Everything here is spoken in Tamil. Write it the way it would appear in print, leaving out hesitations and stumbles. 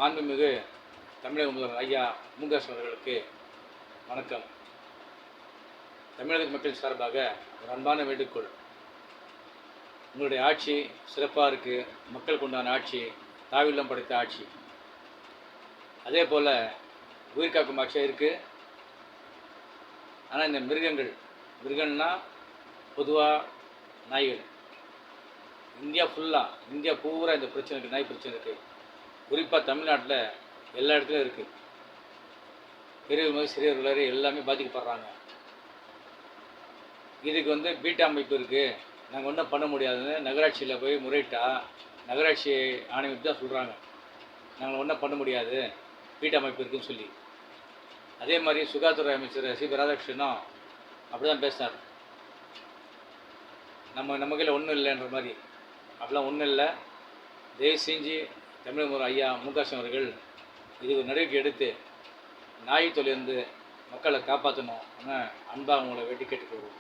மாண்புமிகு தமிழக முதல்வர் ஐயா மு.க. அவர்களுக்கு வணக்கம். தமிழக மக்கள் சார்பாக ஒரு அன்பான வேண்டுகோள். உங்களுடைய ஆட்சி சிறப்பாக இருக்குது. மக்களுக்கு உண்டான ஆட்சி, தாயுள்ளம் படைத்த ஆட்சி. அதே போல் உயிர் காக்கும் ஆட்சியாக இருக்குது. ஆனால் இந்த மிருகங்கள்னா பொதுவாக நாய்கள். இந்தியா பூரா இந்த பிரச்சனை இருக்குது, நாய் பிரச்சனை இருக்குது. குறிப்பாக தமிழ்நாட்டில் எல்லா இடத்துலையும் இருக்குது. பெரியவர் முதல் சிறியவர் வரை எல்லாமே பாதிக்கப்படுறாங்க. இதுக்கு பீட்டா அமைப்பு இருக்குது, நாங்கள் ஒன்றும் பண்ண முடியாதுன்னு நகராட்சியில் போய் முறையிட்டா நகராட்சி ஆணையம் தான் சொல்கிறாங்க, நாங்கள் ஒன்றும் பண்ண முடியாது, பீட்டா அமைப்பு இருக்குதுன்னு சொல்லி. அதே மாதிரி சுகாதாரத்துறை அமைச்சர் சி.பி. ராதாகிருஷ்ணனும் அப்படி தான் பேசினார். நம்ம கையில் ஒன்றும் இல்லைன்ற மாதிரி. அப்படிலாம் ஒன்றும் இல்லை. தயவு செஞ்சு தமிழக முதல்வர் ஐயா மு.க. அவர்கள் இது ஒரு நடவடிக்கை எடுத்து நாய் தொல்லையிலிருந்து மக்களை காப்பாற்றணும். ஆனால் அன்பாக உங்களை வேண்டி கேட்டுக்கொள்வோம்.